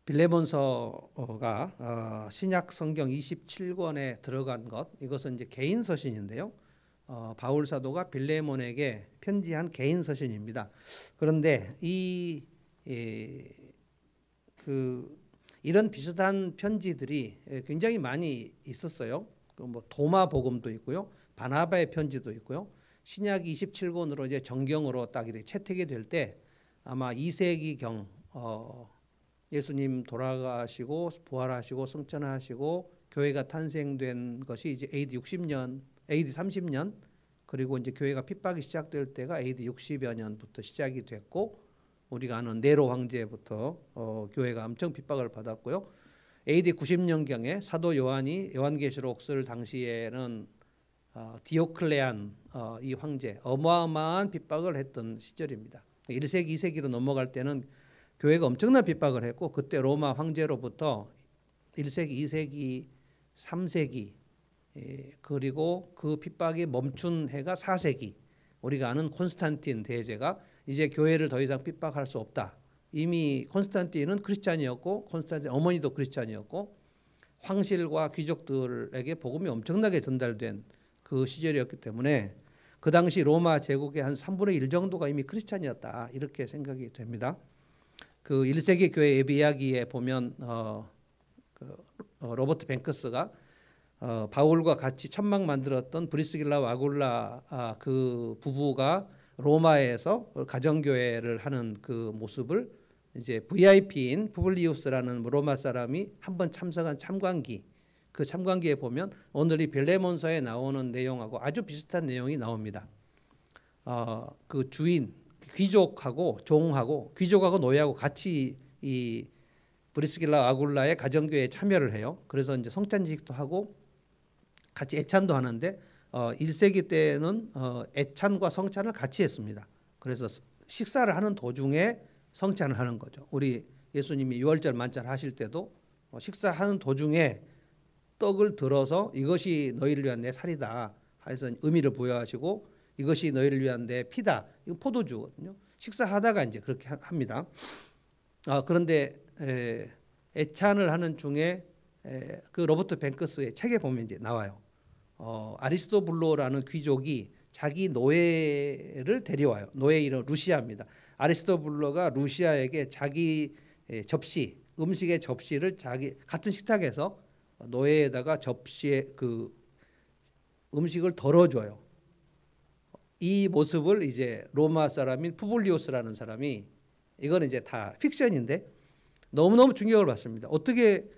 빌레몬서가 신약 성경 27권에 들어간 것, 이것은 이제 개인 서신인데요. 바울 사도가 빌레몬에게 편지한 개인 서신입니다. 그런데 이런 비슷한 편지들이 굉장히 많이 있었어요. 뭐 도마 복음도 있고요, 바나바의 편지도 있고요. 신약 27권으로 이제 정경으로 딱 이렇게 채택이 될 때 아마 2세기경 예수님 돌아가시고 부활하시고 승천하시고 교회가 탄생된 것이 이제 AD 60년, AD 30년, 그리고 이제 교회가 핍박이 시작될 때가 AD 60여 년부터 시작이 됐고, 우리가 아는 네로 황제부터 교회가 엄청 핍박을 받았고요. AD 90년경에 사도 요한이 요한계시록 쓸 당시에는 디오클레안 이 황제 어마어마한 핍박을 했던 시절입니다. 1세기, 2세기로 넘어갈 때는 교회가 엄청난 핍박을 했고, 그때 로마 황제로부터 1세기, 2세기, 3세기, 그리고 그 핍박이 멈춘 해가 4세기, 우리가 아는 콘스탄틴 대제가 이제 교회를 더 이상 핍박할 수 없다. 이미 콘스탄틴은 크리스찬이었고, 콘스탄틴 어머니도 크리스찬이었고, 황실과 귀족들에게 복음이 엄청나게 전달된 그 시절이었기 때문에 그 당시 로마 제국의 한 3분의 1 정도가 이미 크리스찬이었다, 이렇게 생각이 됩니다. 그 1세기 교회 예비 이야기에 보면 로버트 뱅크스가 바울과 같이 천막 만들었던 브리스길라와 아굴라 그 부부가 로마에서 가정교회를 하는 그 모습을 이제 VIP인 푸블리우스라는 로마 사람이 한번 참석한 참관기, 그 참관기에 보면 오늘 이 빌레몬서에 나오는 내용하고 아주 비슷한 내용이 나옵니다. 그 주인, 귀족하고 종하고, 귀족하고 노예하고 같이 이 브리스길라 아굴라의 가정교회에 참여를 해요. 그래서 이제 성찬식도 하고 같이 애찬도 하는데 1세기 때는 애찬과 성찬을 같이 했습니다. 그래서 식사를 하는 도중에 성찬을 하는 거죠. 우리 예수님이 유월절 만찬 하실 때도 식사하는 도중에 떡을 들어서 이것이 너희를 위한 내 살이다 해서 의미를 부여하시고, 이것이 너희를 위한 내 피다, 이거 포도주거든요. 식사하다가 이제 그렇게 합니다. 그런데 애찬을 하는 중에 그 로버트 뱅크스의 책에 보면 이제 나와요. 아리스토블로라는 귀족이 자기 노예를 데려와요. 노예 이름 루시아입니다. 아리스토블로가 루시아에게 자기 접시, 음식의 접시를 자기 같은 식탁에서 노예에다가 접시에 그 음식을 덜어줘요. 이 모습을 이제 로마 사람인 푸블리우스라는 사람이, 이거는 이제 다 픽션인데 너무너무 충격을 받습니다. 어떻게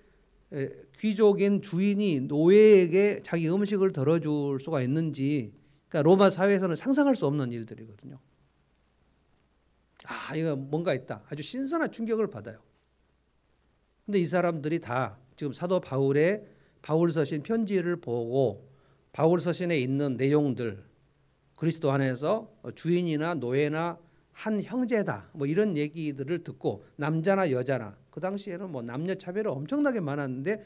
귀족인 주인이 노예에게 자기 음식을 덜어줄 수가 있는지, 그러니까 로마 사회에서는 상상할 수 없는 일들이거든요. 이거 뭔가 있다. 아주 신선한 충격을 받아요. 근데 이 사람들이 다 지금 사도 바울의 바울서신 편지를 보고 바울 서신에 있는 내용들, 그리스도 안에서 주인이나 노예나 한 형제다, 뭐 이런 얘기들을 듣고, 남자나 여자나, 그 당시에는 뭐 남녀 차별이 엄청나게 많았는데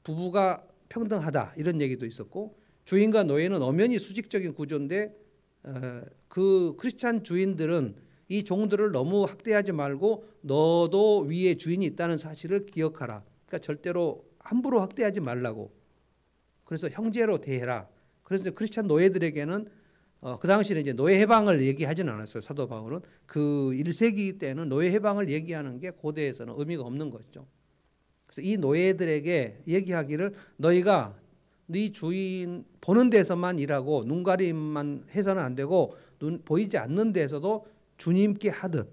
부부가 평등하다 이런 얘기도 있었고, 주인과 노예는 엄연히 수직적인 구조인데 그 크리스찬 주인들은 이 종들을 너무 학대하지 말고 너도 위에 주인이 있다는 사실을 기억하라. 그러니까 절대로 함부로 학대하지 말라고. 그래서 형제로 대해라. 그래서 크리스찬 노예들에게는 그 당시에는 이제 노예 해방을 얘기하지는 않았어요. 사도 바울은 그 1세기 때는 노예 해방을 얘기하는 게 고대에서는 의미가 없는 것이죠. 그래서 이 노예들에게 얘기하기를, 너희가 네 주인 보는 데서만 일하고 눈 가림만 해서는 안 되고, 눈 보이지 않는 데서도 주님께 하듯.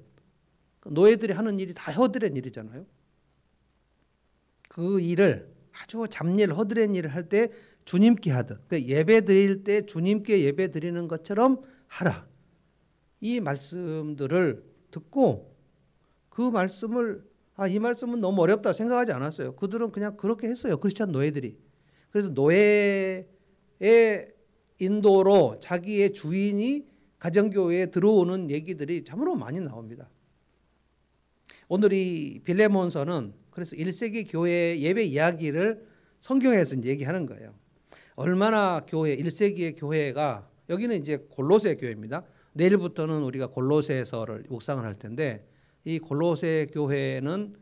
노예들이 하는 일이 다 허드렛 일이잖아요. 그 일을 아주 잡일 허드렛 일을 할 때 주님께 하듯, 그러니까 예배 드릴 때 주님께 예배 드리는 것처럼 하라. 이 말씀들을 듣고 그 말씀을 이 말씀은 너무 어렵다 생각하지 않았어요. 그들은 그냥 그렇게 했어요. 크리스찬 노예들이. 그래서 노예의 인도로 자기의 주인이 가정교회에 들어오는 얘기들이 참으로 많이 나옵니다. 오늘 이 빌레몬서는 그래서 1세기 교회 예배 이야기를 성경에서 얘기하는 거예요. 얼마나 1세기의 교회가, 여기는 이제 골로새 교회입니다. 내일부터는 우리가 골로새서를 묵상을 할 텐데, 이 골로새 교회는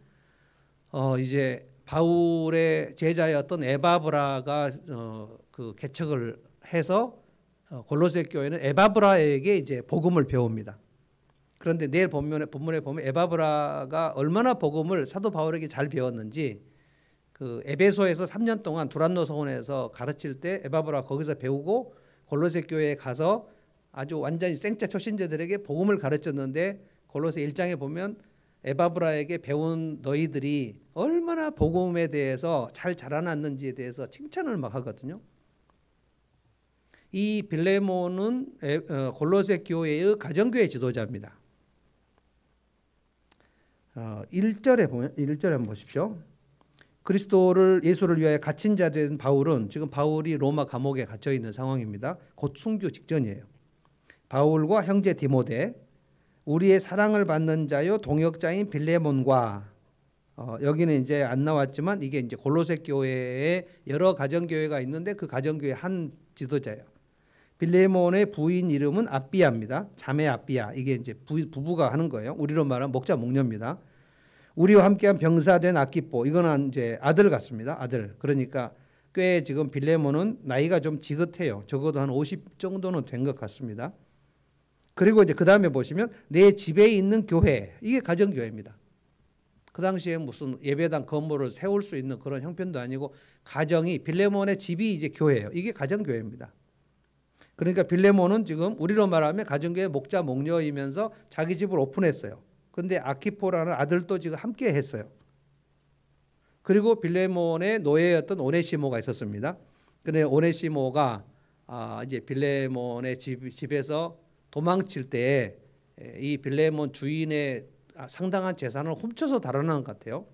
이제 바울의 제자였던 에바브라가 그 개척을 해서 골로새 교회는 에바브라에게 이제 복음을 배웁니다. 그런데 내일 본문에 보면 에바브라가 얼마나 복음을 사도 바울에게 잘 배웠는지, 그 에베소에서 3년 동안 두란노 서원에서 가르칠 때 에바브라 거기서 배우고 골로새 교회에 가서 아주 완전히 생짜 초신자들에게 복음을 가르쳤는데, 골로새 1장에 보면 에바브라에게 배운 너희들이 얼마나 복음에 대해서 잘 자라났는지에 대해서 칭찬을 막 하거든요. 이 빌레몬은 골로새 교회의 가정교회 지도자입니다. 1절에 보면 1절에 한번 보십시오. 그리스도를 예수를 위하여 갇힌 자 된 바울은, 지금 바울이 로마 감옥에 갇혀 있는 상황입니다. 곧 순교 직전이에요. 바울과 형제 디모데, 우리의 사랑을 받는 자요 동역자인 빌레몬과, 여기는 이제 안 나왔지만 이게 이제 골로새 교회에 여러 가정 교회가 있는데 그 가정 교회 한 지도자예요. 빌레몬의 부인 이름은 아비아입니다. 자매 아비아. 이게 이제 부부가 하는 거예요. 우리로 말하면 목자 목녀입니다. 우리와 함께한 병사된 아키포, 이거는 이제 아들 같습니다. 아들. 그러니까 꽤 지금 빌레몬은 나이가 좀 지긋해요. 적어도 한 50 정도는 된 것 같습니다. 그리고 이제 그 다음에 보시면 내 집에 있는 교회, 이게 가정교회입니다. 그 당시에 무슨 예배당 건물을 세울 수 있는 그런 형편도 아니고, 가정이, 빌레몬의 집이 이제 교회예요. 이게 가정교회입니다. 그러니까 빌레몬은 지금 우리로 말하면 가정교회 목자 목녀이면서 자기 집을 오픈했어요. 그런데 아키포라는 아들도 지금 함께 했어요. 그리고 빌레몬의 노예였던 오네시모가 있었습니다. 근데 오네시모가 이제 빌레몬의 집에서 도망칠 때 이 빌레몬 주인의 상당한 재산을 훔쳐서 달아난 것 같아요.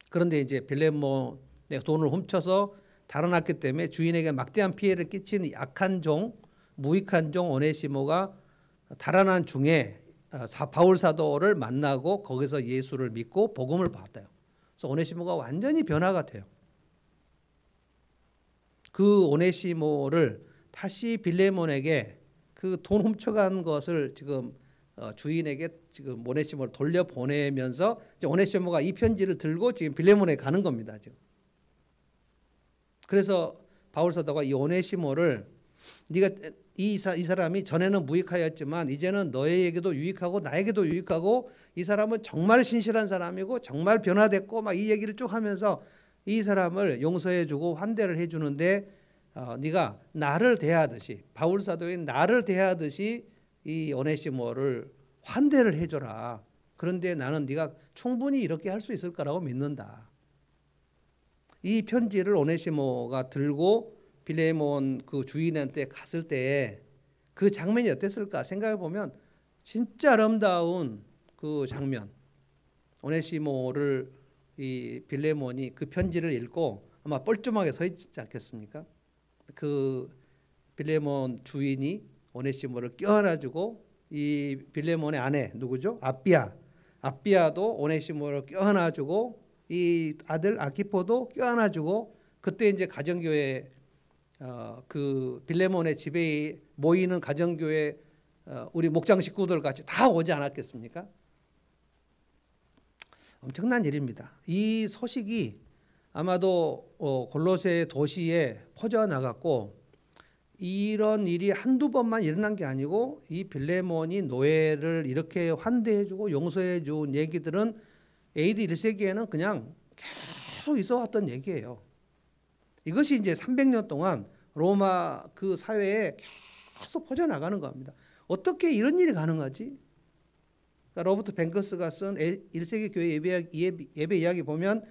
그런데 이제 빌레몬의 돈을 훔쳐서 달아났기 때문에 주인에게 막대한 피해를 끼친 약한 종, 무익한 종 오네시모가 달아난 중에 바울 사도를 만나고 거기서 예수를 믿고 복음을 받아요. 그래서 오네시모가 완전히 변화가 돼요. 그 오네시모를 다시 빌레몬에게 그 돈 훔쳐간 것을 지금 주인에게 지금 오네시모를 돌려보내면서 이제 오네시모가 이 편지를 들고 지금 빌레몬에 가는 겁니다. 지금. 그래서 바울 사도가 이 오네시모를, 네가 이 사람이 전에는 무익하였지만 이제는 너에게도 유익하고 나에게도 유익하고, 이 사람은 정말 신실한 사람이고 정말 변화됐고 막 이 얘기를 쭉 하면서 이 사람을 용서해주고 환대를 해주는데, 네가 나를 대하듯이, 바울 사도인 나를 대하듯이 이 오네시모를 환대를 해줘라. 그런데 나는 네가 충분히 이렇게 할 수 있을 거라고 믿는다. 이 편지를 오네시모가 들고 빌레몬 그 주인한테 갔을 때 그 장면이 어땠을까 생각해 보면 진짜 아름다운 그 장면. 오네시모를 이 빌레몬이 그 편지를 읽고 아마 뻘쭘하게 서 있지 않겠습니까? 그 빌레몬 주인이 오네시모를 껴안아주고, 이 빌레몬의 아내 누구죠? 아비아도 오네시모를 껴안아주고, 이 아들 아키포도 껴안아주고, 그때 이제 가정교회 그 빌레몬의 집에 모이는 가정교회 우리 목장 식구들 같이 다 오지 않았겠습니까? 엄청난 일입니다. 이 소식이 아마도 골로새 도시에 퍼져나갔고, 이런 일이 한두 번만 일어난 게 아니고 이 빌레몬이 노예를 이렇게 환대해주고 용서해준 얘기들은 AD 1세기에는 그냥 계속 있어왔던 얘기예요. 이것이 이제 300년 동안 로마 그 사회에 계속 퍼져나가는 겁니다. 어떻게 이런 일이 가능하지? 그러니까 로버트 뱅커스가 쓴 1세기 교회 예배 이야기 보면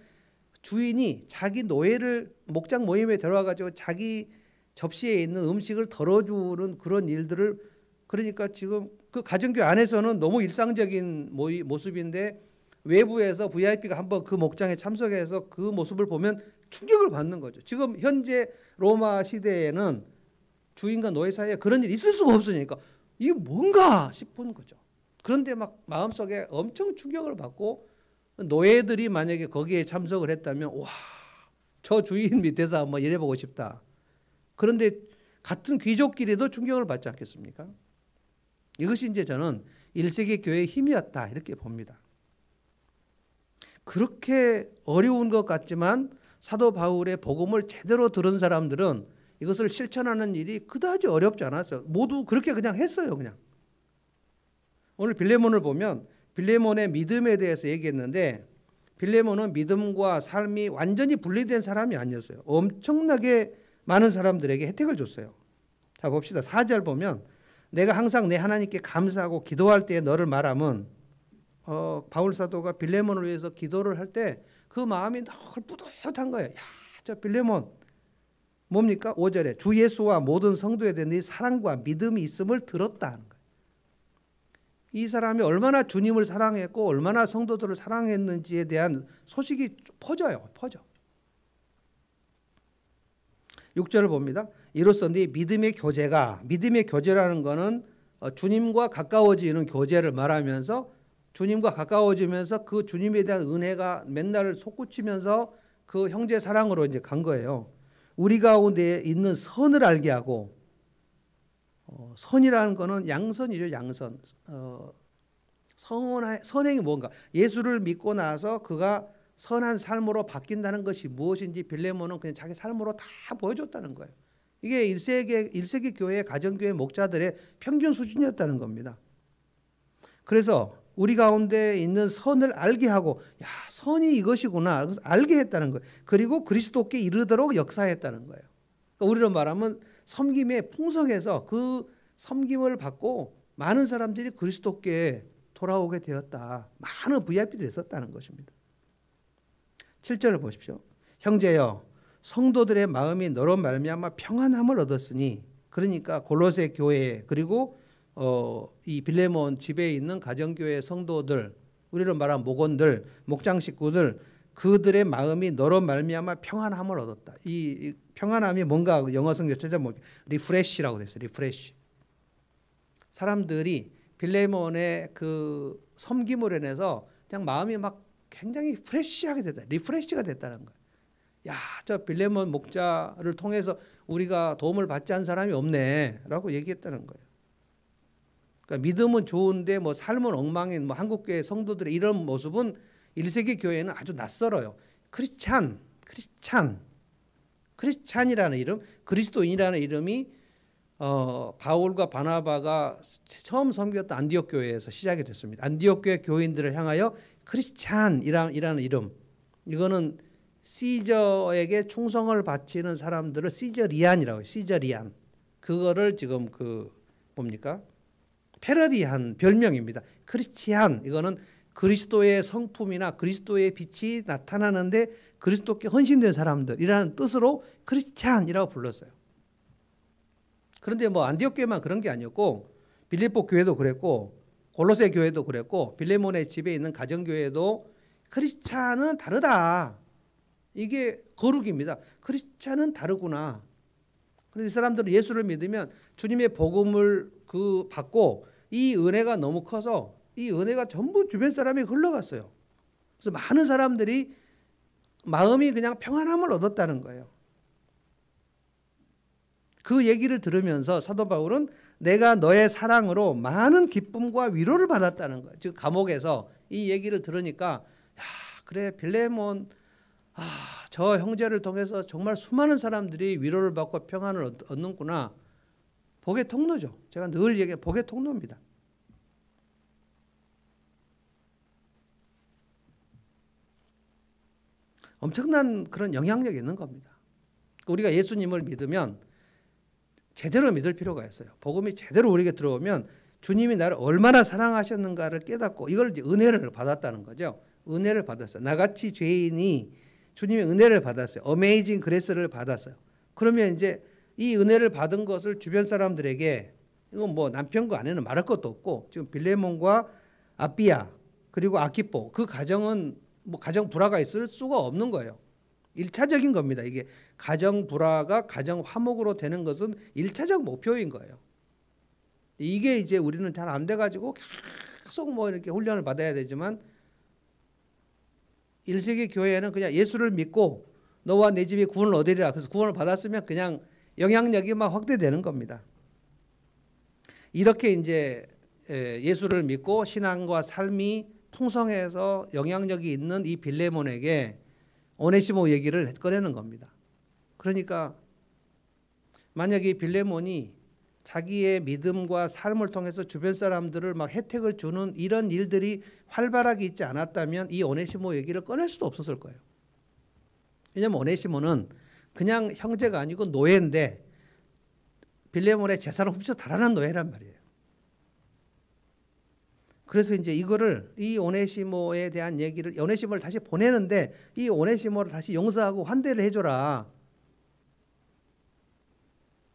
주인이 자기 노예를 목장 모임에 들어와가지고 자기 접시에 있는 음식을 덜어주는 그런 일들을, 그러니까 지금 그 가정교회 안에서는 너무 일상적인 모습인데 외부에서 VIP가 한번 그 목장에 참석해서 그 모습을 보면 충격을 받는 거죠. 지금 현재 로마 시대에는 주인과 노예 사이에 그런 일이 있을 수가 없으니까 이게 뭔가 싶은 거죠. 그런데 막 마음속에 엄청 충격을 받고, 노예들이 만약에 거기에 참석을 했다면 와, 저 주인 밑에서 한번 일해보고 싶다. 그런데 같은 귀족끼리도 충격을 받지 않겠습니까? 이것이 이제 저는 1세기 교회의 힘이었다 이렇게 봅니다. 그렇게 어려운 것 같지만 사도 바울의 복음을 제대로 들은 사람들은 이것을 실천하는 일이 그다지 어렵지 않았어요. 모두 그렇게 그냥 했어요. 그냥. 오늘 빌레몬을 보면 빌레몬의 믿음에 대해서 얘기했는데 빌레몬은 믿음과 삶이 완전히 분리된 사람이 아니었어요. 엄청나게 많은 사람들에게 혜택을 줬어요. 자 봅시다. 4절 보면 내가 항상 내 하나님께 감사하고 기도할 때에 너를 말함은 바울 사도가 빌레몬을 위해서 기도를 할 때 그 마음이 늘 뿌듯한 거예요. 야, 저 빌레몬 뭡니까? 5절에 주 예수와 모든 성도에 대한 네 사랑과 믿음이 있음을 들었다 하는 거예요. 이 사람이 얼마나 주님을 사랑했고 얼마나 성도들을 사랑했는지에 대한 소식이 퍼져요. 퍼져. 6절을 봅니다. 이로써 네 믿음의 교제라는 것은 주님과 가까워지는 교제를 말하면서 주님과 가까워지면서 그 주님에 대한 은혜가 맨날 솟구치면서 그 형제 사랑으로 이제 간 거예요. 우리 가운데 있는 선을 알게 하고 선이라는 것은 양선이죠. 양선. 선행이 뭔가 예수를 믿고 나서 그가 선한 삶으로 바뀐다는 것이 무엇인지 빌레몬은 그냥 자기 삶으로 다 보여줬다는 거예요. 이게 1세기 교회 가정교회 목자들의 평균 수준이었다는 겁니다. 그래서 우리 가운데 있는 선을 알게 하고 야 선이 이것이구나 알게 했다는 거예요. 그리고 그리스도께 이르도록 역사했다는 거예요. 그러니까 우리로 말하면 섬김에 풍성해서 그 섬김을 받고 많은 사람들이 그리스도께 돌아오게 되었다. 많은 VIP들이 있었다는 것입니다. 7절을 보십시오. 형제여 성도들의 마음이 너로 말미암아 평안함을 얻었으니 그러니까 골로새 교회 그리고 이 빌레몬 집에 있는 가정교회 성도들 우리로 말하면 목원들 목장 식구들 그들의 마음이 너로 말미암아 평안함을 얻었다. 이 평안함이 뭔가 영어 성경 찾아보면 리프레시라고 됐어요. 리프레시. 사람들이 빌레몬의 그 섬김으로 인해서 그냥 마음이 막 굉장히 프레시하게 됐다. 리프레시가 됐다는 거예요. 야, 저 빌레몬 목자를 통해서 우리가 도움을 받지 않은 사람이 없네라고 얘기했다는 거예요. 그러니까 믿음은 좋은데 뭐 삶은 엉망인 뭐 한국교회 성도들의 이런 모습은 1세기 교회는 아주 낯설어요. 크리스찬이라는 이름, 그리스도인이라는 이름이 바울과 바나바가 처음 섬겼던 안디옥 교회에서 시작이 됐습니다. 안디옥 교회 교인들을 향하여 크리스찬이라는 이름. 이거는 시저에게 충성을 바치는 사람들을 시저리안이라고 해요. 시저리안. 그거를 지금 뭡니까? 패러디한 별명입니다. 크리스찬 이거는 그리스도의 성품이나 그리스도의 빛이 나타나는데 그리스도께 헌신된 사람들이라는 뜻으로 크리스찬이라고 불렀어요. 그런데 뭐 안디옥 교회만 그런 게 아니었고 빌립보 교회도 그랬고 골로새 교회도 그랬고 빌레몬의 집에 있는 가정교회도 크리스찬은 다르다. 이게 거룩입니다. 크리스찬은 다르구나. 그래서 이 사람들은 예수를 믿으면 주님의 복음을 받고 이 은혜가 너무 커서 이 은혜가 전부 주변 사람이 흘러갔어요. 그래서 많은 사람들이 마음이 그냥 평안함을 얻었다는 거예요. 그 얘기를 들으면서 사도 바울은 내가 너의 사랑으로 많은 기쁨과 위로를 받았다는 거예요. 즉 감옥에서 이 얘기를 들으니까 야, 그래 빌레몬 저 형제를 통해서 정말 수많은 사람들이 위로를 받고 평안을 얻는구나. 복의 통로죠. 제가 늘 얘기해 복의 통로입니다. 엄청난 그런 영향력이 있는 겁니다. 우리가 예수님을 믿으면 제대로 믿을 필요가 있어요. 복음이 제대로 우리에게 들어오면 주님이 나를 얼마나 사랑하셨는가를 깨닫고 이걸 이제 은혜를 받았다는 거죠. 은혜를 받았어요. 나같이 죄인이 주님의 은혜를 받았어요. 어메이징 그레이스를 받았어요. 그러면 이제 이 은혜를 받은 것을 주변 사람들에게 이건 뭐 남편과 아내는 말할 것도 없고 지금 빌레몬과 아비야 그리고 아키포 그 가정은 뭐 가정 불화가 있을 수가 없는 거예요. 1차적인 겁니다. 이게 가정 불화가 가정 화목으로 되는 것은 1차적 목표인 거예요. 이게 이제 우리는 잘 안 돼가지고 계속 뭐 이렇게 훈련을 받아야 되지만 1세기 교회는 그냥 예수를 믿고 너와 내 집이 구원을 얻으리라. 그래서 구원을 받았으면 그냥 영향력이 막 확대되는 겁니다. 이렇게 이제 예수를 믿고 신앙과 삶이 풍성해서 영향력이 있는 이 빌레몬에게 오네시모 얘기를 꺼내는 겁니다. 그러니까 만약에 이 빌레몬이 자기의 믿음과 삶을 통해서 주변 사람들을 막 혜택을 주는 이런 일들이 활발하게 있지 않았다면 이 오네시모 얘기를 꺼낼 수도 없었을 거예요. 왜냐하면 오네시모는 그냥 형제가 아니고 노예인데 빌레몬의 재산을 훔쳐 달아난 노예란 말이에요. 그래서 이제 이거를 이 오네시모에 대한 얘기를 오네시모를 다시 보내는데 이 오네시모를 다시 용서하고 환대를 해줘라.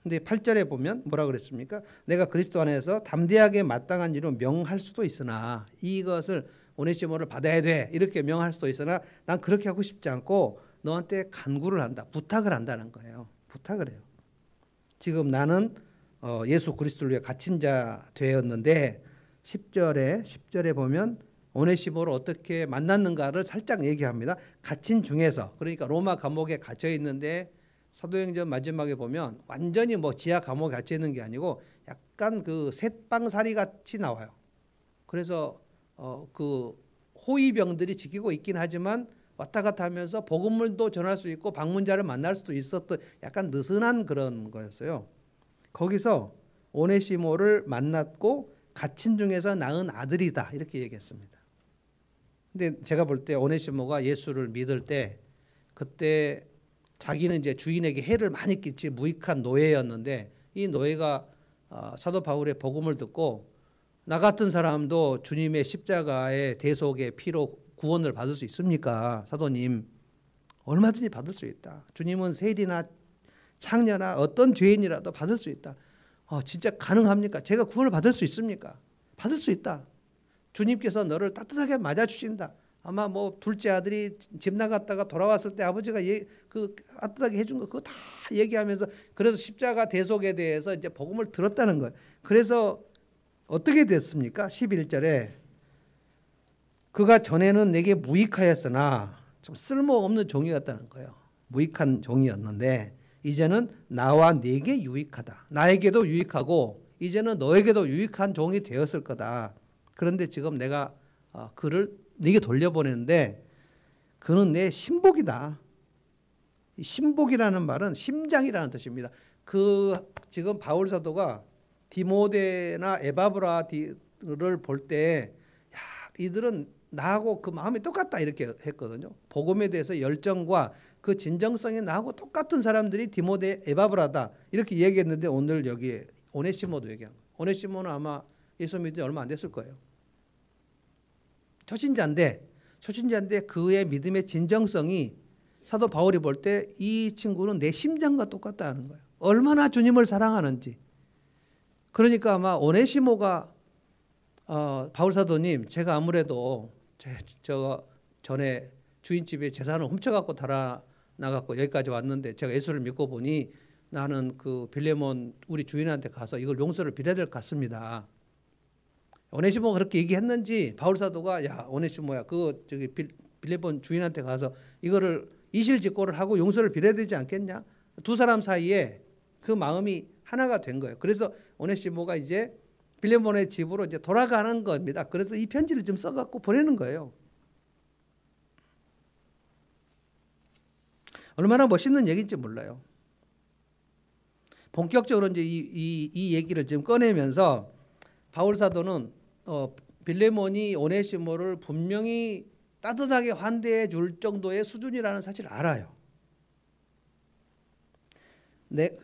근데 8절에 보면 뭐라 그랬습니까? 내가 그리스도 안에서 담대하게 마땅한 일로 명할 수도 있으나 이것을 오네시모를 받아야 돼 이렇게 명할 수도 있으나 난 그렇게 하고 싶지 않고 너한테 간구를 한다. 부탁을 한다는 거예요. 부탁을 해요. 지금 나는 예수 그리스도를 위해 갇힌 자 되었는데 10절에 보면 오네시모를 어떻게 만났는가를 살짝 얘기합니다. 갇힌 중에서 그러니까 로마 감옥에 갇혀 있는데 사도행전 마지막에 보면 완전히 뭐 지하 감옥에 갇혀 있는 게 아니고 약간 그 셋방살이 같이 나와요. 그래서 그 호위병들이 지키고 있긴 하지만 왔다 갔다 하면서 복음을도 전할 수 있고 방문자를 만날 수도 있었던 약간 느슨한 그런 거였어요. 거기서 오네시모를 만났고 갇힌 중에서 낳은 아들이다 이렇게 얘기했습니다. 근데 제가 볼 때 오네시모가 예수를 믿을 때 그때 자기는 이제 주인에게 해를 많이 끼친 무익한 노예였는데 이 노예가 사도 바울의 복음을 듣고 나 같은 사람도 주님의 십자가의 대속의 피로 구원을 받을 수 있습니까? 사도님 얼마든지 받을 수 있다. 주님은 세리나 창녀나 어떤 죄인이라도 받을 수 있다. 진짜 가능합니까? 제가 구원을 받을 수 있습니까? 받을 수 있다. 주님께서 너를 따뜻하게 맞아주신다. 아마 뭐 둘째 아들이 집 나갔다가 돌아왔을 때 아버지가 그 따뜻하게 해준 거 그거 다 얘기하면서 그래서 십자가 대속에 대해서 이제 복음을 들었다는 거예요. 그래서 어떻게 됐습니까? 11절에 그가 전에는 내게 무익하였으나 좀 쓸모없는 종이었다는 거예요. 무익한 종이었는데 이제는 나와 네게 유익하다. 나에게도 유익하고 이제는 너에게도 유익한 종이 되었을 거다. 그런데 지금 내가 그를 네게 돌려보내는데 그는 내 신복이다. 신복이라는 말은 심장이라는 뜻입니다. 지금 바울 사도가 디모데나 에바브라를 볼 때 이들은 나하고 그 마음이 똑같다 이렇게 했거든요. 복음에 대해서 열정과 그 진정성이 나하고 똑같은 사람들이 디모데 에바브라다 이렇게 얘기했는데 오늘 여기에 오네시모도 얘기한 거예요. 오네시모는 아마 예수 믿은 지 얼마 안 됐을 거예요. 초신자인데 그의 믿음의 진정성이 사도 바울이 볼 때 이 친구는 내 심장과 똑같다는 거예요. 얼마나 주님을 사랑하는지. 그러니까 아마 오네시모가 바울 사도님 제가 아무래도 저 전에 주인집에 재산을 훔쳐갖고 달아나갖고 여기까지 왔는데 제가 예수를 믿고 보니 나는 그 빌레몬 우리 주인한테 가서 이걸 용서를 빌어야 될 것 같습니다. 오네시모가 그렇게 얘기했는지 바울 사도가 야 오네시모야 저기 빌레몬 주인한테 가서 이거를 이실직고를 하고 용서를 빌어야 되지 않겠냐? 두 사람 사이에 그 마음이 하나가 된 거예요. 그래서 오네시모가 이제 빌레몬의 집으로 이제 돌아가는 겁니다. 그래서 이 편지를 좀 써갖고 보내는 거예요. 얼마나 멋있는 얘기인지 몰라요. 본격적으로 이제 이 얘기를 지금 꺼내면서 바울 사도는 빌레몬이 오네시모를 분명히 따뜻하게 환대해 줄 정도의 수준이라는 사실을 알아요.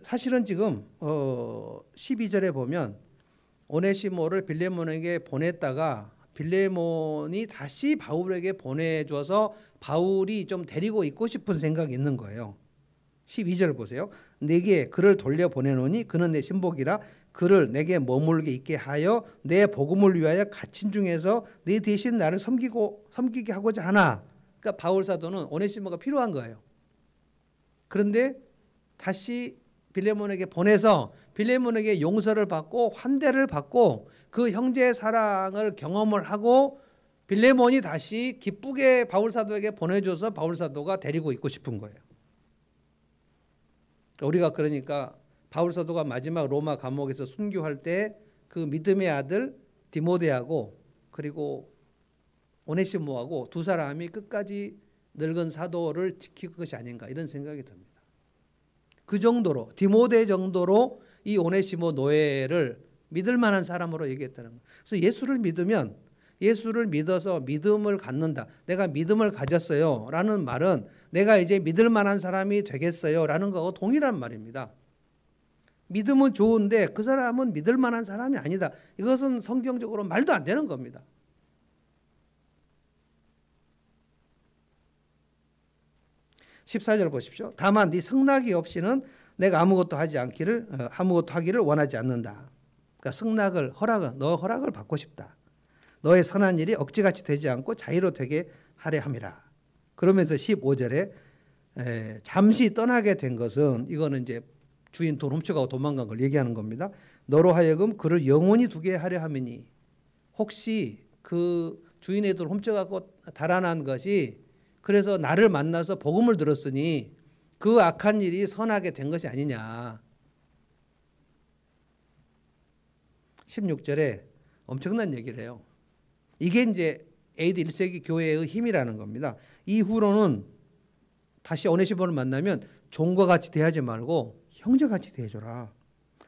사실은 지금 12절에 보면 오네시모를 빌레몬에게 보냈다가 빌레몬이 다시 바울에게 보내줘서 바울이 좀 데리고 있고 싶은 생각이 있는 거예요. 12절 보세요. 내게 그를 돌려보내노니 그는 내 신복이라 그를 내게 머물게 있게 하여 내 복음을 위하여 갇힌 중에서 네 대신 나를 섬기게 하고자 하나. 그러니까 바울 사도는 오네시모가 필요한 거예요. 그런데 다시 빌레몬에게 보내서 빌레몬에게 용서를 받고 환대를 받고 그 형제의 사랑을 경험을 하고 빌레몬이 다시 기쁘게 바울 사도에게 보내줘서 바울 사도가 데리고 있고 싶은 거예요. 우리가 그러니까 바울 사도가 마지막 로마 감옥에서 순교할 때 그 믿음의 아들 디모데하고 그리고 오네시모하고 두 사람이 끝까지 늙은 사도를 지킬 것이 아닌가 이런 생각이 듭니다. 그 정도로 디모데 정도로 이 오네시모 노예를 믿을 만한 사람으로 얘기했다는 거예요. 그래서 예수를 믿으면 예수를 믿어서 믿음을 갖는다. 내가 믿음을 가졌어요 라는 말은 내가 이제 믿을 만한 사람이 되겠어요 라는 거하고 동일한 말입니다. 믿음은 좋은데 그 사람은 믿을 만한 사람이 아니다. 이것은 성경적으로 말도 안 되는 겁니다. (14절) 보십시오. 다만 네 승낙이 없이는 내가 아무것도 하기를 원하지 않는다. 그러니까 승낙을 너 허락을 받고 싶다. 너의 선한 일이 억지같이 되지 않고 자유로 되게 하려 함이라. 그러면서 15절에 잠시 떠나게 된 것은 이거는 이제 주인 돈 훔쳐가고 도망간 걸 얘기하는 겁니다. 너로 하여금 그를 영원히 두게 하려 함이니 혹시 그 주인의 돈 훔쳐가고 달아난 것이 그래서 나를 만나서 복음을 들었으니 그 악한 일이 선하게 된 것이 아니냐. 16절에 엄청난 얘기를 해요. 이게 이제 AD 1세기 교회의 힘이라는 겁니다. 이후로는 다시 오네시모를 만나면 종과 같이 대하지 말고 형제같이 대해줘라.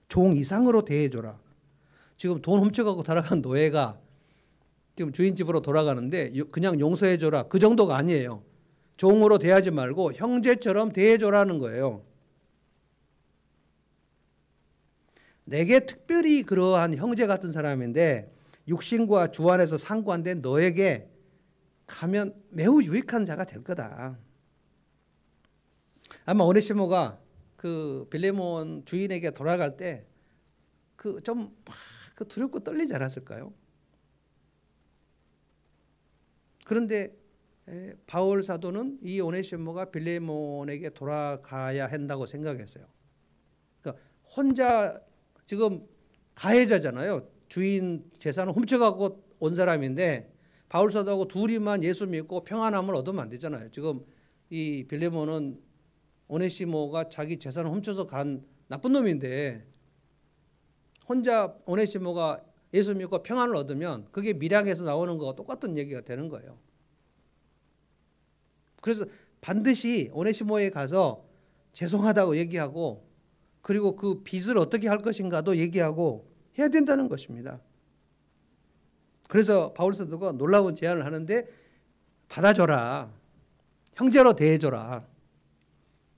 종 이상으로 대해줘라. 지금 돈 훔쳐가고 달아간 노예가 지금 주인 집으로 돌아가는데 그냥 용서해줘라. 그 정도가 아니에요. 종으로 대하지 말고 형제처럼 대해줘라는 거예요. 내게 특별히 그러한 형제 같은 사람인데 육신과 주 안에서 상관된 너에게 가면 매우 유익한 자가 될 거다. 아마 오네시모가 그 빌레몬 주인에게 돌아갈 때 그 좀 두렵고 떨리지 않았을까요? 그런데 바울 사도는 이 오네시모가 빌레몬에게 돌아가야 한다고 생각했어요. 그러니까 혼자 지금 가해자잖아요. 주인 재산을 훔쳐가고 온 사람인데 바울 사도하고 둘이만 예수 믿고 평안함을 얻으면 안 되잖아요. 지금 이 빌레몬은 오네시모가 자기 재산을 훔쳐서 간 나쁜 놈인데 혼자 오네시모가 예수 믿고 평안을 얻으면 그게 밀양에서 나오는 거와 똑같은 얘기가 되는 거예요. 그래서 반드시 오네시모에 가서 죄송하다고 얘기하고 그리고 그 빚을 어떻게 할 것인가도 얘기하고 해야 된다는 것입니다. 그래서 바울 사도가 놀라운 제안을 하는데 받아줘라. 형제로 대해줘라.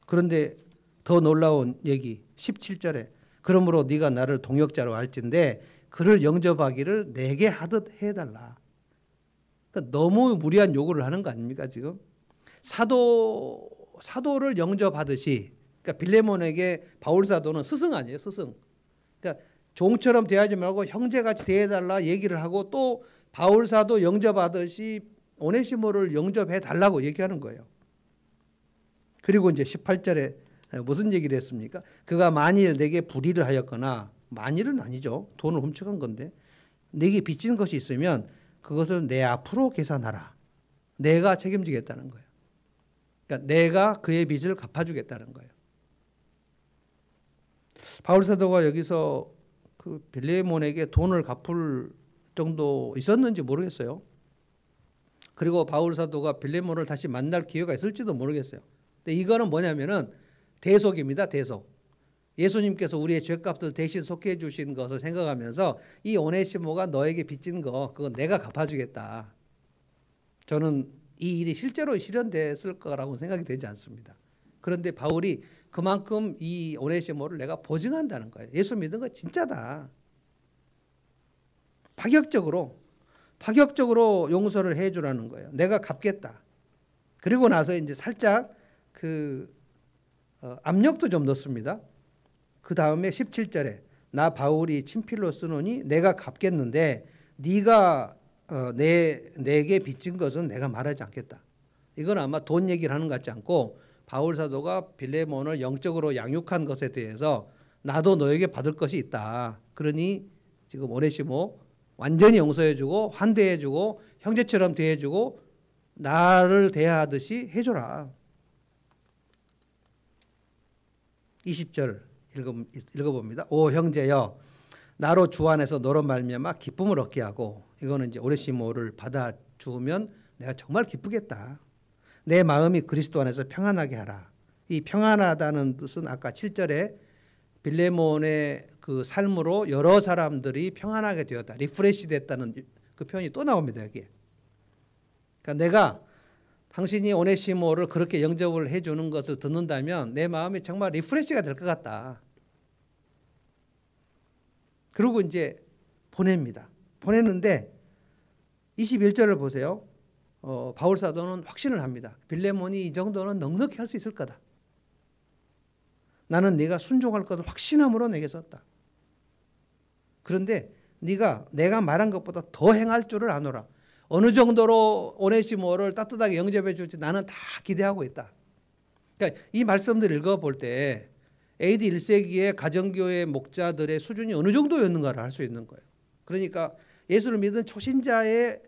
그런데 더 놀라운 얘기 17절에 그러므로 네가 나를 동역자로 할진대 그를 영접하기를 내게 하듯 해달라. 그러니까 너무 무리한 요구를 하는 거 아닙니까 지금? 사도를 영접하듯이 그러니까 빌레몬에게 바울 사도는 스승 아니에요 스승. 그러니까 종처럼 대하지 말고 형제같이 대해달라 얘기를 하고 또 바울 사도 영접하듯이 오네시모를 영접해 달라고 얘기하는 거예요. 그리고 이제 18절에 무슨 얘기를 했습니까? 그가 만일 내게 불의를 하였거나 만일은 아니죠. 돈을 훔쳐간 건데 내게 빚진 것이 있으면 그것을 내 앞으로 계산하라. 내가 책임지겠다는 거예요. 그러니까 내가 그의 빚을 갚아주겠다는 거예요. 바울 사도가 여기서 그 빌레몬에게 돈을 갚을 정도 있었는지 모르겠어요. 그리고 바울 사도가 빌레몬을 다시 만날 기회가 있을지도 모르겠어요. 근데 이거는 뭐냐면은 대속입니다. 대속. 예수님께서 우리의 죄값을 대신 속해 주신 것을 생각하면서 이 오네시모가 너에게 빚진 거 그거 내가 갚아주겠다. 저는 이 일이 실제로 실현됐을 거라고 생각이 되지 않습니다. 그런데 바울이 그만큼 이 오네시모를 내가 보증한다는 거예요. 예수 믿은 거 진짜다. 파격적으로 용서를 해주라는 거예요. 내가 갚겠다. 그리고 나서 이제 살짝 압력도 좀 넣습니다. 그 다음에 17절에 나 바울이 친필로 쓰노니 내가 갚겠는데 네가 내게 빚진 것은 내가 말하지 않겠다. 이건 아마 돈 얘기를 하는 것 같지 않고 바울 사도가 빌레몬을 영적으로 양육한 것에 대해서 나도 너에게 받을 것이 있다. 그러니 지금 오네시모 완전히 용서해주고 환대해주고 형제처럼 대해주고 나를 대하듯이 해줘라. 20절 읽어봅니다. 오 형제여 나로 주 안에서 너로 말미암아 기쁨을 얻게 하고 이거는 이제 오네시모를 주면 내가 정말 기쁘겠다. 내 마음이 그리스도 안에서 평안하게 하라. 이 평안하다는 뜻은 아까 7절에 빌레몬의 그 삶으로 여러 사람들이 평안하게 되었다. 리프레시 됐다는 그 표현이 또 나옵니다. 여기에. 그러니까 내가 당신이 오네시모를 그렇게 영접을 해주는 것을 듣는다면 내 마음이 정말 리프레시가 될 것 같다. 그리고 이제 보냅니다. 보냈는데 21절을 보세요. 바울 사도는 확신을 합니다. 빌레몬이 이 정도는 넉넉히 할 수 있을 거다. 나는 네가 순종할 것을 확신함으로 내게 썼다. 그런데 네가 내가 말한 것보다 더 행할 줄을 아노라. 어느 정도로 오네시모를 따뜻하게 영접해 줄지 나는 다 기대하고 있다. 그러니까 이 말씀들 읽어볼 때 AD 1세기의 가정교회 목자들의 수준이 어느 정도였는가를 알 수 있는 거예요. 그러니까 예수를 믿은 초신자의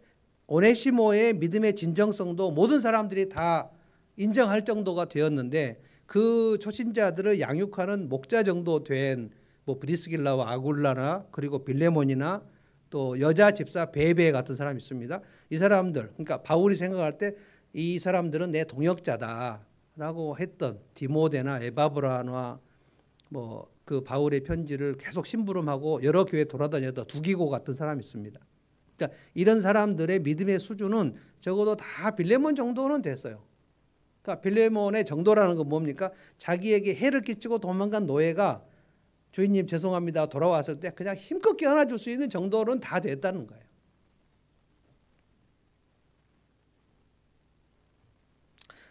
오네시모의 믿음의 진정성도 모든 사람들이 다 인정할 정도가 되었는데 그 초신자들을 양육하는 목자 정도 된 뭐 브리스길라와 아굴라나 그리고 빌레몬이나 또 여자 집사 베베 같은 사람이 있습니다. 이 사람들, 그러니까 바울이 생각할 때 이 사람들은 내 동역자다라고 했던 디모데나 에바브라나 뭐 그 바울의 편지를 계속 심부름하고 여러 교회 돌아다녔던 두기고 같은 사람이 있습니다. 그러니까 이런 사람들의 믿음의 수준은 적어도 다 빌레몬 정도는 됐어요. 그러니까 빌레몬의 정도라는 건 뭡니까? 자기에게 해를 끼치고 도망간 노예가 주인님 죄송합니다 돌아왔을 때 그냥 힘껏 껴안아줄 수 있는 정도는 다 됐다는 거예요.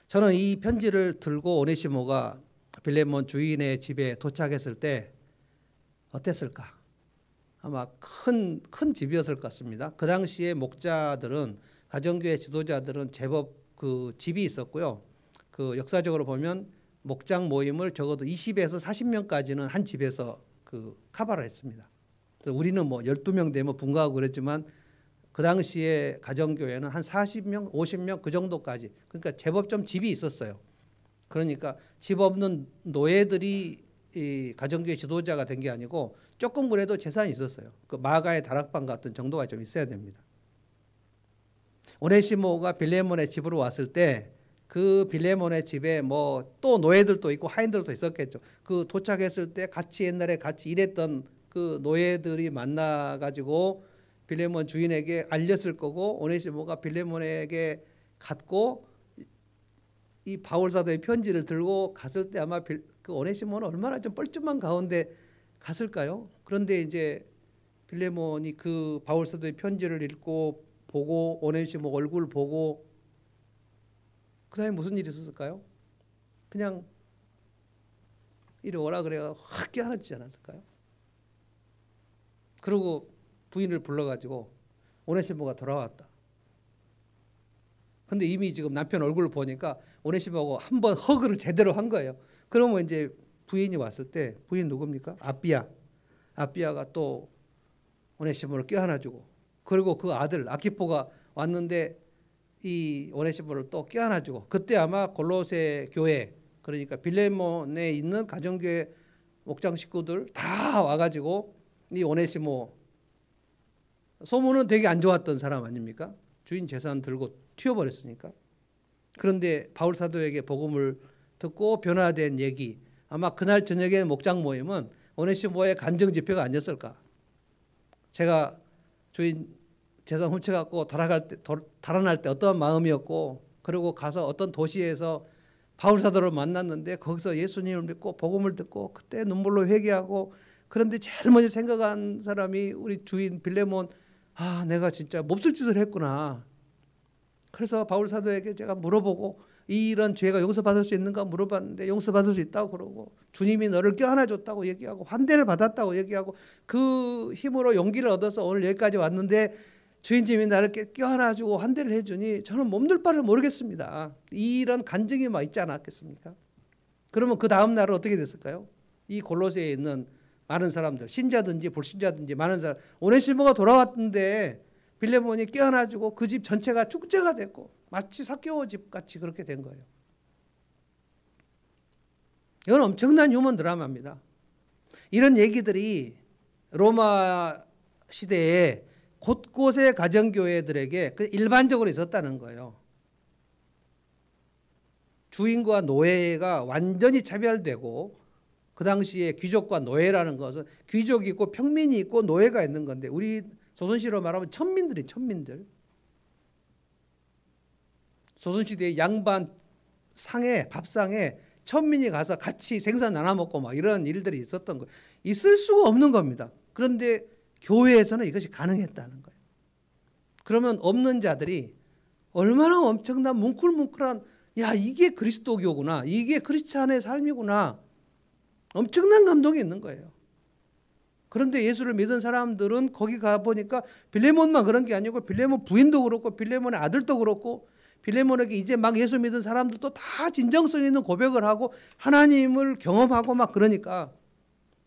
저는 이 편지를 들고 오네시모가 빌레몬 주인의 집에 도착했을 때 어땠을까? 아마 큰 집이었을 것 같습니다. 그 당시에 목자들은 가정교회 지도자들은 제법 그 집이 있었고요. 그 역사적으로 보면 목장 모임을 적어도 20에서 40명까지는 한 집에서 그 카바를 했습니다. 우리는 뭐 12명 되면 분가하고 그랬지만 그 당시에 가정교회는 한 40명, 50명 그 정도까지. 그러니까 제법 좀 집이 있었어요. 그러니까 집 없는 노예들이 이 가정교회 지도자가 된 게 아니고 조금 그래도 재산이 있었어요. 그 마가의 다락방 같은 정도가 좀 있어야 됩니다. 오네시모가 빌레몬의 집으로 왔을 때 그 빌레몬의 집에 뭐 또 노예들도 있고 하인들도 있었겠죠. 그 도착했을 때 같이 옛날에 같이 일했던 그 노예들이 만나가지고 빌레몬 주인에게 알렸을 거고 오네시모가 빌레몬에게 갔고 이 바울 사도의 편지를 들고 갔을 때 아마 그 오네시모는 얼마나 좀 뻘쭘한 가운데 갔을까요? 그런데 이제 빌레몬이 그 바울 사도의 편지를 읽고 보고 오네시모 얼굴 보고 그다음에 무슨 일이 있었을까요? 그냥 이리 오라 그래가 확 껴안아주지 않았을까요? 그리고 부인을 불러가지고 오네시모가 돌아왔다. 근데 이미 지금 남편 얼굴을 보니까 오네시모하고 한번 허그를 제대로 한 거예요. 그러면 이제 부인이 왔을 때 부인 누굽니까? 아비아가 또 오네시모를 껴안아주고 그리고 그 아들 아키포가 왔는데 이 오네시모를 또 껴안아주고 그때 아마 골로새 교회 그러니까 빌레몬에 있는 가정교회 목장 식구들 다 와가지고 이 오네시모 소문은 되게 안 좋았던 사람 아닙니까? 주인 재산 들고 튀어버렸으니까. 그런데 바울 사도에게 복음을 듣고 변화된 얘기 아마 그날 저녁에 목장 모임은 오네시모의 간증 집회가 아니었을까. 제가 주인 재산 훔쳐갖고 달아날 때 어떤 마음이었고 그리고 가서 어떤 도시에서 바울 사도를 만났는데 거기서 예수님을 믿고 복음을 듣고 그때 눈물로 회개하고 그런데 제일 먼저 생각한 사람이 우리 주인 빌레몬 아 내가 진짜 몹쓸 짓을 했구나. 그래서 바울 사도에게 제가 물어보고 이런 죄가 용서받을 수 있는가 물어봤는데 용서받을 수 있다고 그러고 주님이 너를 껴안아줬다고 얘기하고 환대를 받았다고 얘기하고 그 힘으로 용기를 얻어서 오늘 여기까지 왔는데 주인님이 나를 껴안아주고 환대를 해주니 저는 몸둘 바를 모르겠습니다. 이런 간증이 막 있지 않았겠습니까? 그러면 그 다음 날은 어떻게 됐을까요? 이 골로새에 있는 많은 사람들 신자든지 불신자든지 많은 사람 오네시모가 돌아왔는데 빌레몬이 껴안아주고 그 집 전체가 축제가 됐고 마치 삭개오 집 같이 그렇게 된 거예요. 이건 엄청난 휴먼 드라마입니다. 이런 얘기들이 로마 시대에 곳곳의 가정교회들에게 일반적으로 있었다는 거예요. 주인과 노예가 완전히 차별되고, 그 당시에 귀족과 노예라는 것은 귀족이 있고 평민이 있고 노예가 있는 건데, 우리 조선시대로 말하면 천민들이 천민들. 조선시대의 양반 상에 밥상에 천민이 가서 같이 생선 나눠 먹고 막 이런 일들이 있었던 거예요. 있을 수가 없는 겁니다. 그런데 교회에서는 이것이 가능했다는 거예요. 그러면 없는 자들이 얼마나 엄청난 뭉클뭉클한, 야, 이게 그리스도교구나, 이게 크리스찬의 삶이구나, 엄청난 감동이 있는 거예요. 그런데 예수를 믿은 사람들은 거기 가보니까 빌레몬만 그런 게 아니고 빌레몬 부인도 그렇고 빌레몬의 아들도 그렇고, 빌레몬에게 이제 막 예수 믿은 사람들도 다 진정성 있는 고백을 하고 하나님을 경험하고 막, 그러니까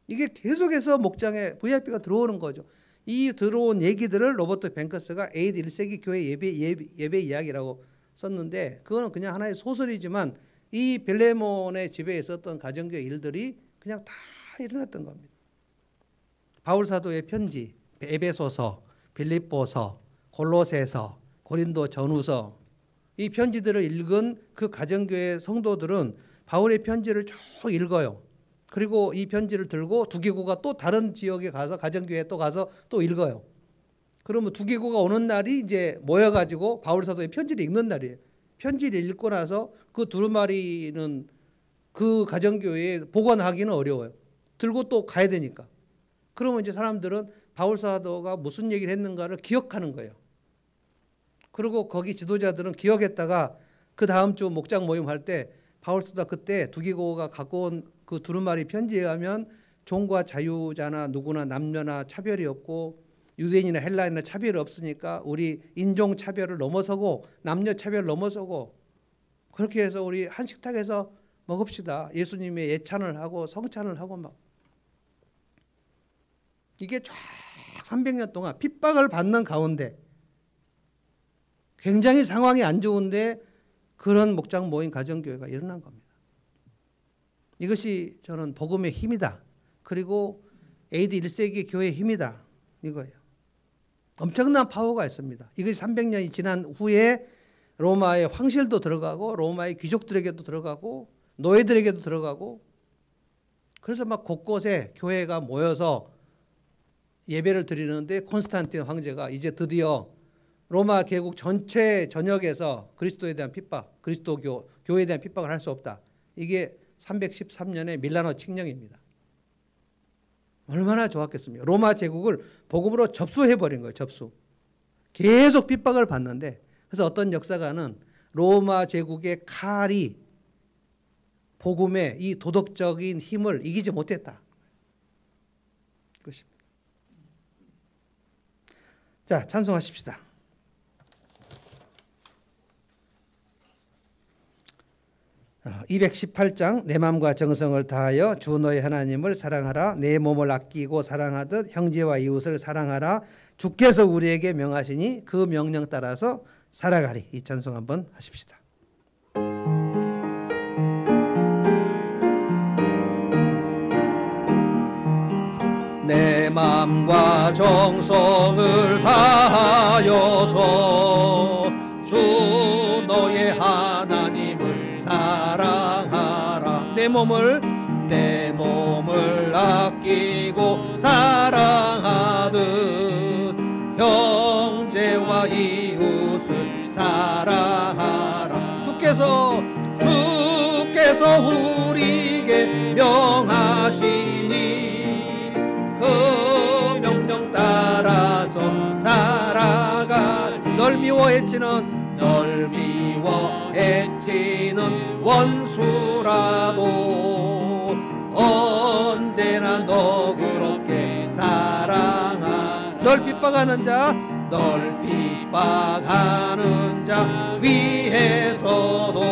이게 계속해서 목장에 VIP가 들어오는 거죠. 이 들어온 얘기들을 로버트 뱅커스가 AD 1세기 교회 예배 이야기라고 썼는데, 그거는 그냥 하나의 소설이지만 이 빌레몬의 집에 있었던 가정교회 일들이 그냥 다 일어났던 겁니다. 바울 사도의 편지, 에베소서, 빌립보서, 골로새서, 고린도 전후서, 이 편지들을 읽은 그 가정교회 성도들은 바울의 편지를 쭉 읽어요. 그리고 이 편지를 들고 두기고가 또 다른 지역에 가서, 가정교회에 또 가서 또 읽어요. 그러면 두기고가 오는 날이 이제 모여가지고 바울 사도의 편지를 읽는 날이에요. 편지를 읽고 나서 그 두루마리는 그 가정교회에 보관하기는 어려워요. 들고 또 가야 되니까. 그러면 이제 사람들은 바울 사도가 무슨 얘기를 했는가를 기억하는 거예요. 그리고 거기 지도자들은 기억했다가 그 다음 주 목장 모임 할 때 바울 사도가 그때 두기고가 갖고 온 그 두루마리 편지에 의하면 종과 자유자나 누구나 남녀나 차별이 없고, 유대인이나 헬라인이나 차별이 없으니까 우리 인종 차별을 넘어서고 남녀 차별을 넘어서고, 그렇게 해서 우리 한 식탁에서 먹읍시다. 예수님의 예찬을 하고 성찬을 하고 막. 이게 쫙 300년 동안 핍박을 받는 가운데 굉장히 상황이 안 좋은데 그런 목장 모임 가정교회가 일어난 겁니다. 이것이 저는 복음의 힘이다. 그리고 AD 1세기 교회의 힘이다. 이거예요. 엄청난 파워가 있습니다. 이것이 300년이 지난 후에 로마의 황실도 들어가고 로마의 귀족들에게도 들어가고 노예들에게도 들어가고, 그래서 막 곳곳에 교회가 모여서 예배를 드리는데 콘스탄틴 황제가 이제 드디어 로마 개국 전체 전역에서 그리스도에 대한 핍박, 그리스도교 교회에 대한 핍박을 할 수 없다. 이게 313년의 밀라노 칙령입니다. 얼마나 좋았겠습니까? 로마 제국을 복음으로 접수해버린 거예요. 접수. 계속 핍박을 받는데, 그래서 어떤 역사가는 로마 제국의 칼이 복음의 이 도덕적인 힘을 이기지 못했다. 그것입니다. 자, 찬송하십시다. 218장 내 마음과 정성을 다하여 주 너의 하나님을 사랑하라. 내 몸을 아끼고 사랑하듯 형제와 이웃을 사랑하라. 주께서 우리에게 명하시니 그 명령 따라서 살아가리. 이 찬송 한번 하십시다. 내 마음과 정성을 다하여서 주 너의 하나님을 사랑하라. 내 몸을 아끼고 사랑하듯 형제와 이웃을 사랑하라. 주께서 우리에게 명하시니 그 명령 따라서 살아가. 널 미워 해치는 원수라도 언제나 너그럽게 사랑하라. 널 핍박하는 자 위에서도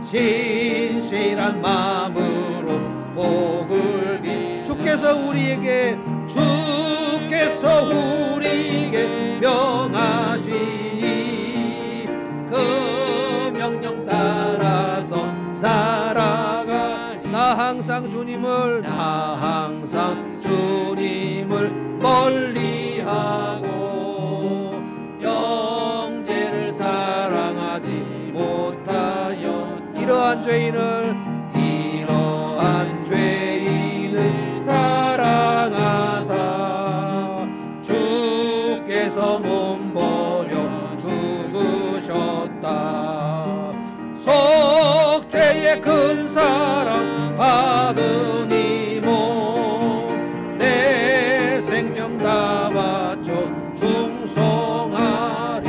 신실한 마음으로 복을 비. 주께서 우리에게 명하시니 그 명령 따라서 살아가. 나 항상 주님을 멀리하고 못하여 이러한 죄인을 사랑하사 주께서 몸버려 죽으셨다. 속죄의 큰 사랑 받으니 내 생명 다 바쳐 충성하리.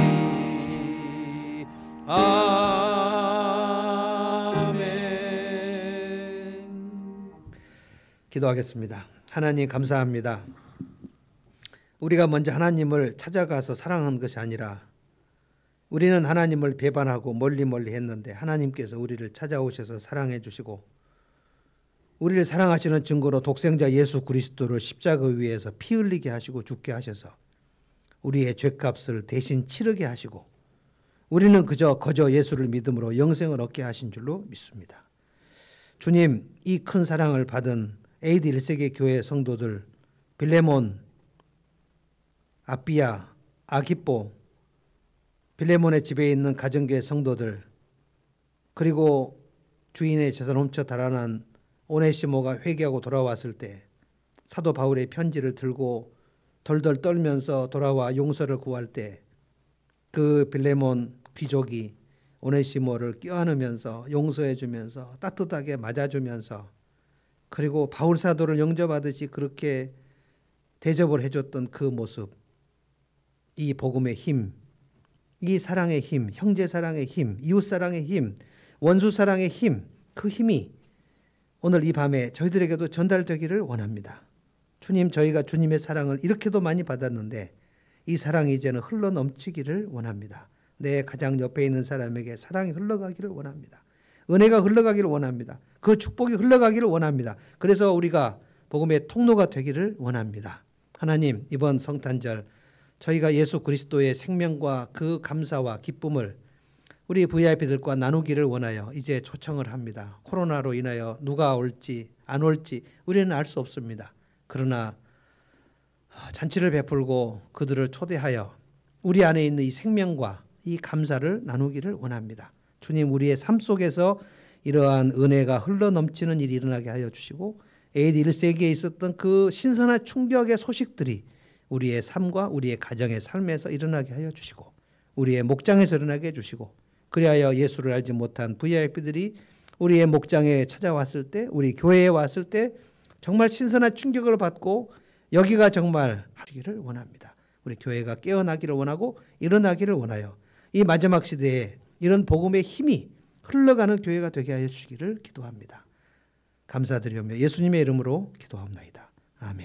아멘. 기도하겠습니다. 하나님 감사합니다. 우리가 먼저 하나님을 찾아가서 사랑한 것이 아니라 우리는 하나님을 배반하고 멀리 했는데 하나님께서 우리를 찾아오셔서 사랑해 주시고 우리를 사랑하시는 증거로 독생자 예수 그리스도를 십자가 위에서 피 흘리게 하시고 죽게 하셔서 우리의 죄값을 대신 치르게 하시고 우리는 그저 예수를 믿음으로 영생을 얻게 하신 줄로 믿습니다. 주님, 이 큰 사랑을 받은 AD 1세기 교회 성도들 빌레몬, 아비야, 아기뽀, 빌레몬의 집에 있는 가정교회 성도들, 그리고 주인의 재산 훔쳐 달아난 오네시모가 회개하고 돌아왔을 때 사도 바울의 편지를 들고 덜덜 떨면서 돌아와 용서를 구할 때 그 빌레몬 귀족이 오네시모를 껴안으면서 용서해 주면서 따뜻하게 맞아주면서 그리고 바울 사도를 영접하듯이 그렇게 대접을 해줬던 그 모습, 이 복음의 힘, 이 사랑의 힘, 형제 사랑의 힘, 이웃 사랑의 힘, 원수 사랑의 힘, 그 힘이 오늘 이 밤에 저희들에게도 전달되기를 원합니다. 주님, 저희가 주님의 사랑을 이렇게도 많이 받았는데 이 사랑이 이제는 흘러 넘치기를 원합니다. 내 가장 옆에 있는 사람에게 사랑이 흘러가기를 원합니다. 은혜가 흘러가기를 원합니다. 그 축복이 흘러가기를 원합니다. 그래서 우리가 복음의 통로가 되기를 원합니다. 하나님, 이번 성탄절 저희가 예수 그리스도의 생명과 그 감사와 기쁨을 우리 VIP들과 나누기를 원하여 이제 초청을 합니다. 코로나로 인하여 누가 올지 안 올지 우리는 알 수 없습니다. 그러나 잔치를 베풀고 그들을 초대하여 우리 안에 있는 이 생명과 이 감사를 나누기를 원합니다. 주님, 우리의 삶 속에서 이러한 은혜가 흘러넘치는 일이 일어나게 하여 주시고 AD 1세기에 있었던 그 신선한 충격의 소식들이 우리의 삶과 우리의 가정의 삶에서 일어나게 하여 주시고 우리의 목장에서 일어나게 해주시고 그리하여 예수를 알지 못한 VIP들이 우리의 목장에 찾아왔을 때 우리 교회에 왔을 때 정말 신선한 충격을 받고 여기가 정말 하기를 원합니다. 우리 교회가 깨어나기를 원하고 일어나기를 원하여 이 마지막 시대에 이런 복음의 힘이 흘러가는 교회가 되게 하여 주시기를 기도합니다. 감사드리며 예수님의 이름으로 기도합니다. 아멘.